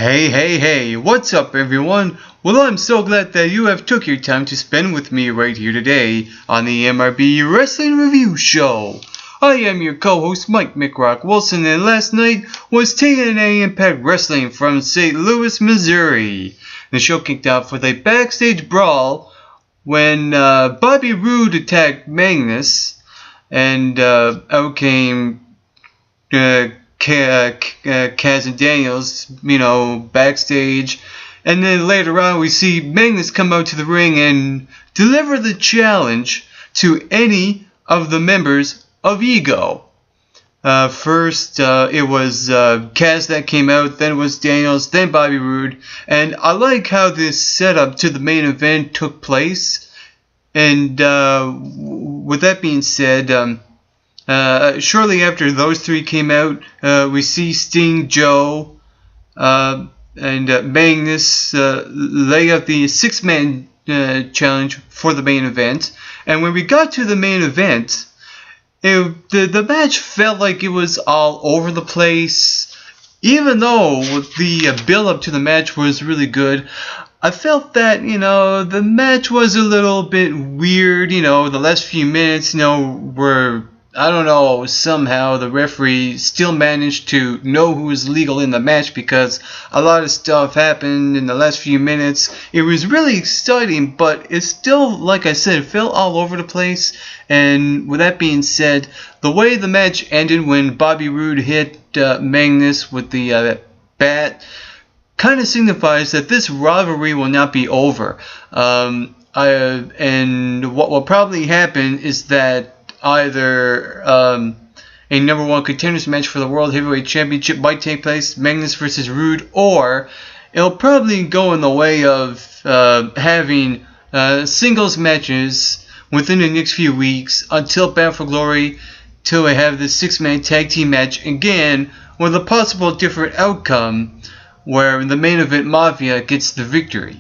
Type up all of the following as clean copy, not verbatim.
Hey, what's up everyone? Well, I'm so glad that you have took your time to spend with me right here today on the MRB Wrestling Review Show. I am your co-host Mike McRock Wilson, and last night was TNA Impact Wrestling from St. Louis, Missouri. The show kicked off with a backstage brawl when Bobby Roode attacked Magnus, and out came Kaz and Daniels, backstage. And then later on we see Magnus come out to the ring and deliver the challenge to any of the members of Ego. First, it was Kaz that came out, then it was Daniels, then Bobby Roode. And I like how this setup to the main event took place. And with that being said, shortly after those three came out, we see Sting, Joe, and Magnus lay out the six-man challenge for the main event. And when we got to the main event, the match felt like it was all over the place. Even though the build-up to the match was really good, I felt that, the match was a little bit weird. The last few minutes, were... I don't know, somehow the referee still managed to know who was legal in the match because a lot of stuff happened in the last few minutes. It was really exciting, but it's still, like I said, it felt all over the place. And with that being said, the way the match ended when Bobby Roode hit Magnus with the bat kind of signifies that this rivalry will not be over. And what will probably happen is that either a number one contenders match for the World Heavyweight Championship might take place, Magnus versus Roode, or it'll probably go in the way of having singles matches within the next few weeks until Bound for Glory, till we have the six-man tag team match again with a possible different outcome where the main event Mafia gets the victory.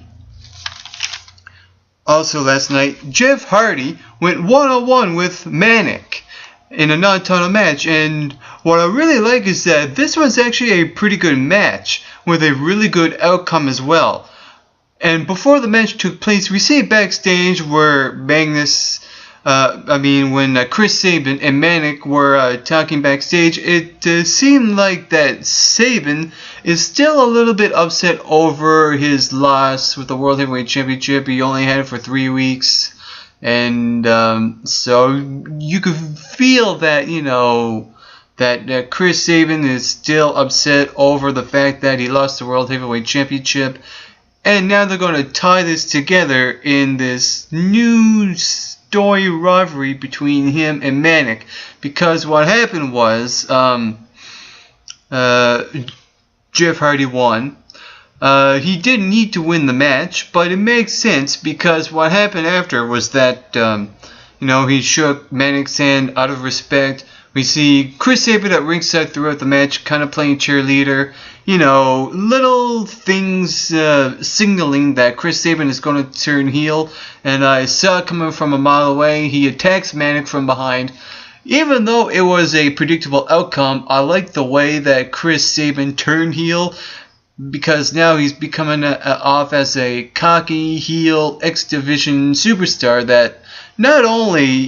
Also last night, Jeff Hardy went one-on-one with Manic in a non-title match, and what I really like is that this was actually a pretty good match with a really good outcome as well. And before the match took place, we see backstage where when Chris Sabin and Manic were talking backstage, it seemed like that Sabin is still a little bit upset over his loss with the World Heavyweight Championship. He only had it for 3 weeks. And so you could feel that, that Chris Sabin is still upset over the fact that he lost the World Heavyweight Championship. And now they're going to tie this together in this new story rivalry between him and Manic, because what happened was Jeff Hardy won. He didn't need to win the match, but it makes sense because what happened after was that he shook Manic's hand out of respect. We see Chris Sabin at ringside throughout the match, kind of playing cheerleader. Little things signaling that Chris Sabin is going to turn heel. And I saw it coming from a mile away. He attacks Manic from behind. Even though it was a predictable outcome, I like the way that Chris Sabin turned heel, because now he's becoming off as a cocky heel X Division superstar that not only,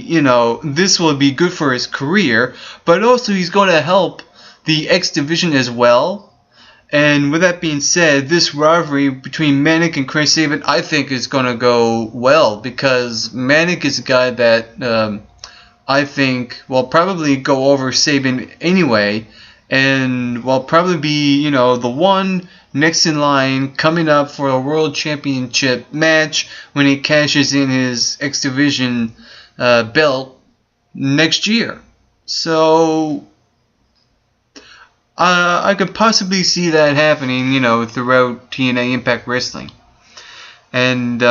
this will be good for his career, but also he's going to help the X Division as well. And with that being said, this rivalry between Manic and Chris Sabin, I think, is going to go well, because Manic is a guy that I think will probably go over Sabin anyway, and will probably be, the one next in line coming up for a World Championship match when he cashes in his X Division belt next year. So I could possibly see that happening, throughout TNA Impact Wrestling. And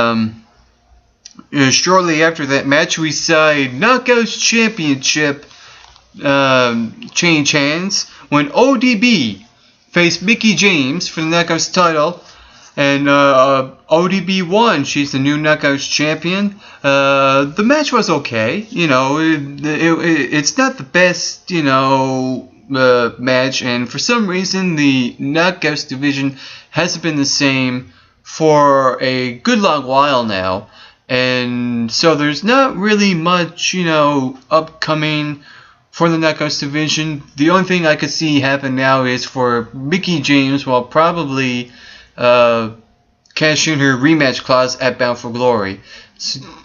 shortly after that match, we saw a Knockouts Championship change hands when ODB faced Mickie James for the Knockouts title, and ODB won. She's the new Knockouts champion. The match was okay. It's not the best, match, and for some reason the Knockouts division hasn't been the same for a good long while now, and so there's not really much, upcoming for the Knockouts division. The only thing I could see happen now is for Mickie James, will probably cash in her rematch clause at Bound for Glory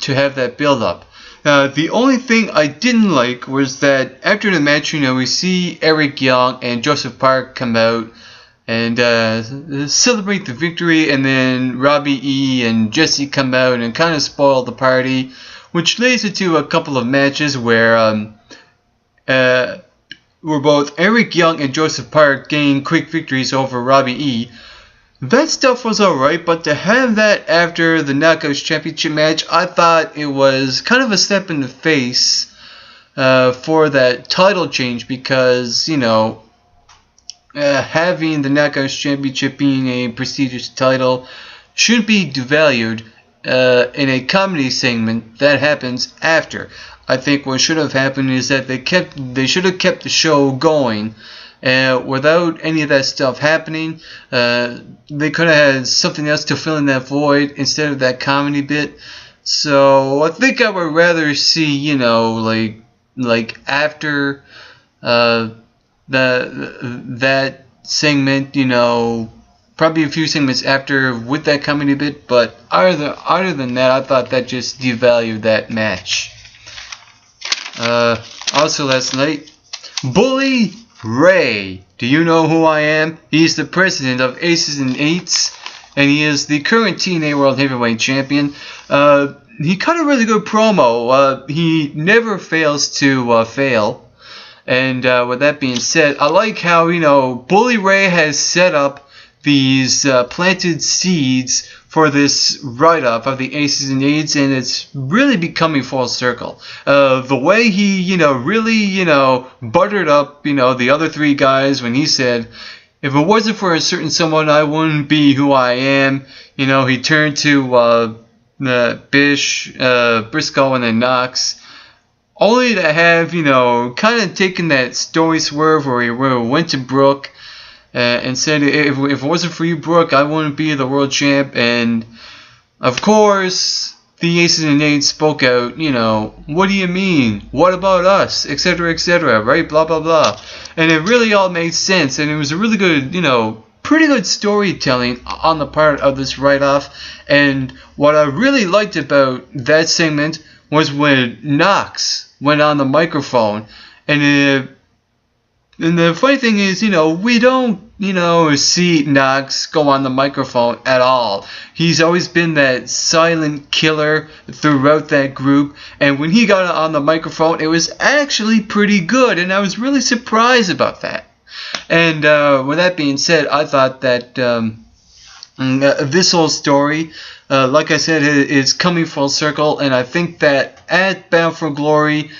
to have that build up. The only thing I didn't like was that after the match, we see Eric Young and Joseph Park come out and celebrate the victory, and then Robbie E and Jesse come out and kind of spoil the party, which leads into a couple of matches where both Eric Young and Joseph Park gain quick victories over Robbie E. That stuff was alright, but to have that after the Knockouts Championship match, I thought it was kind of a step in the face for that title change, because, having the Knockouts Championship being a prestigious title should be devalued in a comedy segment that happens after. I think what should have happened is that they should have kept the show going without any of that stuff happening. They could have had something else to fill in that void instead of that comedy bit. So I think I would rather see, like after that segment, probably a few segments after with that comedy bit. But other than that, I thought that just devalued that match. Also last night, Bully Ray. Do you know who I am? He's the president of Aces and Eights, and he is the current TNA World Heavyweight Champion. He cut a really good promo. He never fails to fail. And with that being said, I like how, Bully Ray has set up these planted seeds for this write-up of the Aces and Eights, and it's really becoming full circle. The way he, really, buttered up, the other three guys when he said, if it wasn't for a certain someone, I wouldn't be who I am. He turned to Bish, Briscoe, and then Knox, only to have, kind of taken that story swerve where he went to Brooke, and said, if it wasn't for you, Brooke, I wouldn't be the world champ. And of course, the Aces and Eights spoke out, what do you mean? What about us? Etc., etc., right? Blah, blah, blah. And it really all made sense. And it was a really good, pretty good storytelling on the part of this write-off. And what I really liked about that segment was when Knox went on the microphone. And the funny thing is, we don't, see Knox go on the microphone at all. He's always been that silent killer throughout that group. And when he got on the microphone, it was actually pretty good. And I was really surprised about that. And with that being said, I thought that this whole story, like I said, is coming full circle. And I think that at Bound for Glory,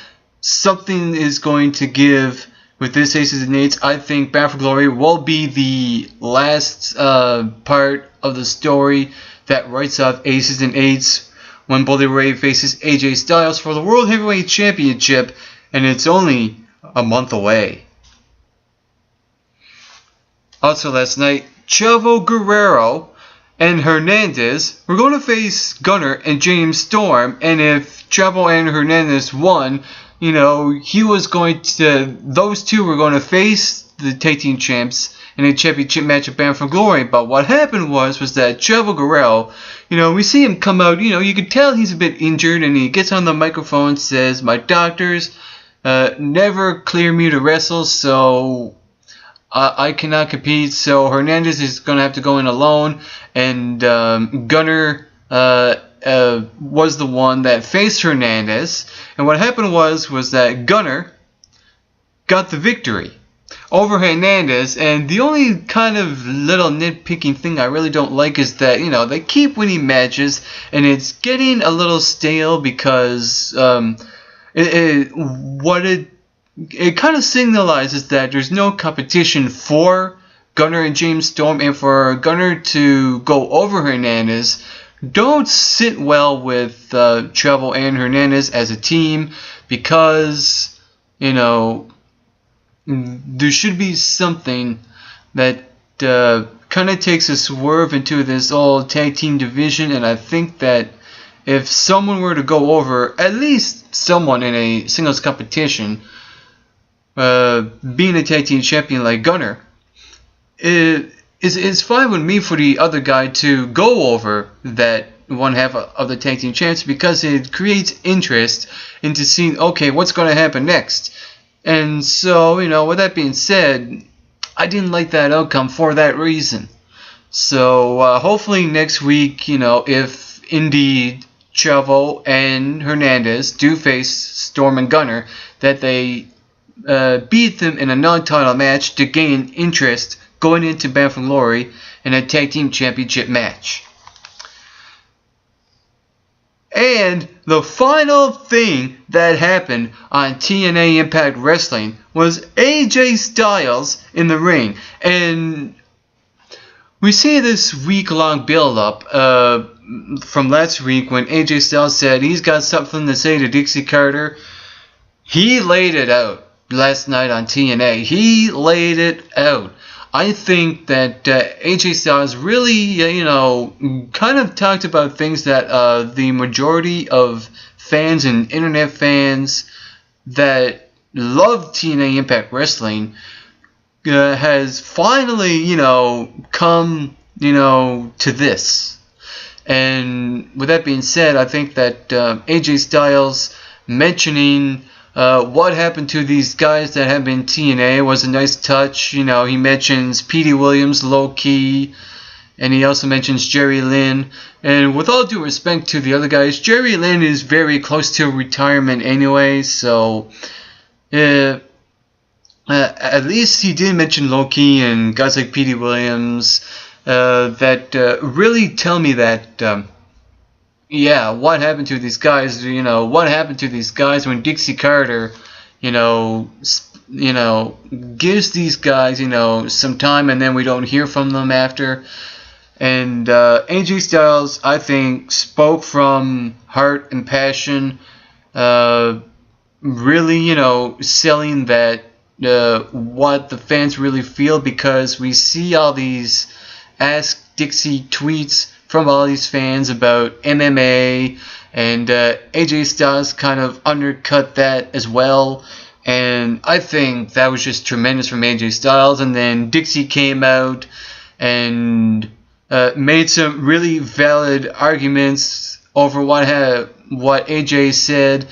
something is going to give. With this Aces and Eights, I think Bound for Glory will be the last part of the story that writes off Aces and Eights when Bully Ray faces AJ Styles for the World Heavyweight Championship, and it's only a month away. Also last night, Chavo, Guerrero, and Hernandez were going to face Gunner and James Storm, and if Chavo and Hernandez won, those two were going to face the tag team champs in a championship match at Bound for Glory. But what happened was that Chavo Guerrero, we see him come out, you could tell he's a bit injured, and he gets on the microphone and says, my doctors never clear me to wrestle, so I cannot compete. So Hernandez is going to have to go in alone, and Gunner was the one that faced Hernandez. And what happened was that Gunner got the victory over Hernandez. And the only kind of little nitpicking thing I really don't like is that, they keep winning matches, and it's getting a little stale because it kind of signalizes that there's no competition for Gunner and James Storm, and for Gunner to go over Hernandez don't sit well with Chavo and Hernandez as a team, because there should be something that kind of takes a swerve into this old tag team division, and I think that if someone were to go over, at least someone in a singles competition, being a tag team champion like Gunner, it's fine with me for the other guy to go over that one half of the tag team champs, because it creates interest into seeing, okay, what's going to happen next. And so, with that being said, I didn't like that outcome for that reason. So hopefully next week, if indeed Chavo and Hernandez do face Storm and Gunner, that they beat them in a non-title match to gain interest going into Bound for Glory in a tag team championship match. And the final thing that happened on TNA Impact Wrestling was AJ Styles in the ring. And we see this week-long build-up from last week when AJ Styles said he's got something to say to Dixie Carter. He laid it out last night on TNA. He laid it out. I think that AJ Styles really, kind of talked about things that the majority of fans and internet fans that love TNA Impact Wrestling has finally, come, to this. And with that being said, I think that AJ Styles mentioning what happened to these guys that have been TNA was a nice touch. He mentions Petey Williams, Low Key, and he also mentions Jerry Lynn. And with all due respect to the other guys, Jerry Lynn is very close to retirement anyway, so at least he did mention Low Key and guys like Petey Williams that really tell me that what happened to these guys? What happened to these guys when Dixie Carter, gives these guys, some time, and then we don't hear from them after. And AJ Styles, I think, spoke from heart and passion, really, selling that what the fans really feel, because we see all these Ask Dixie tweets from all these fans about MMA, and AJ Styles kind of undercut that as well, and I think that was just tremendous from AJ Styles. And then Dixie came out and made some really valid arguments over what AJ said.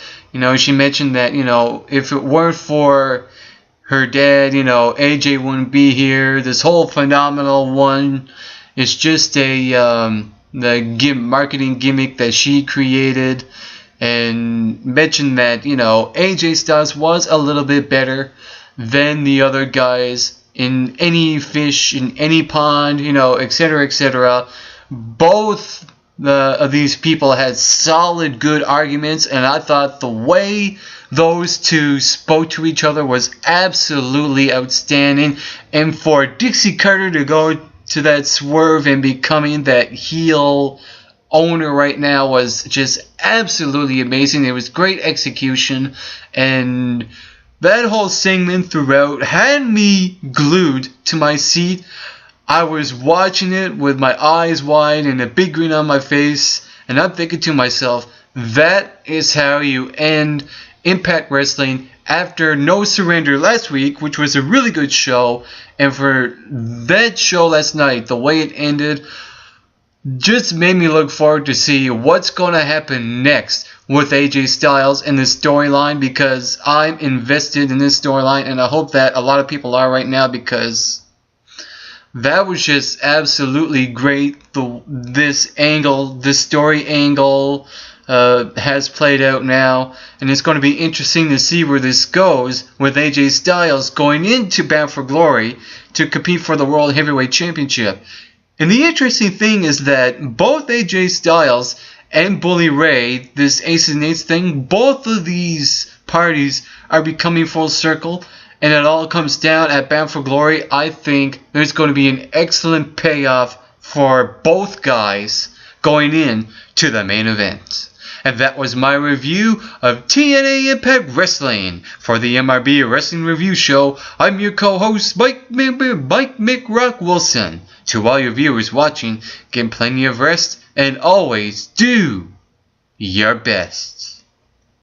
She mentioned that if it weren't for her dad, AJ wouldn't be here. This whole phenomenal one is just the marketing gimmick that she created, and mentioned that AJ Styles was a little bit better than the other guys in any fish, in any pond, etc., etc. Both of these people had solid, good arguments, and I thought the way those two spoke to each other was absolutely outstanding. And for Dixie Carter to go to that swerve and becoming that heel owner right now was just absolutely amazing. It was great execution, and that whole segment throughout had me glued to my seat. I was watching it with my eyes wide and a big grin on my face, and I'm thinking to myself, that is how you end Impact Wrestling after No Surrender last week, which was a really good show. And for that show last night, the way it ended just made me look forward to see what's going to happen next with AJ Styles in this storyline, because I'm invested in this storyline, and I hope that a lot of people are right now, because that was just absolutely great. This story angle has played out now, and it's going to be interesting to see where this goes with AJ Styles going into Bound for Glory to compete for the World Heavyweight Championship. And the interesting thing is that both AJ Styles and Bully Ray, this Aces and Eights thing, both of these parties are becoming full circle, and it all comes down at Bound for Glory. I think there's going to be an excellent payoff for both guys going in to the main event. And that was my review of TNA Impact Wrestling. For the MRB Wrestling Review Show, I'm your co-host, Mike McRock Wilson. To all your viewers watching, get plenty of rest and always do your best.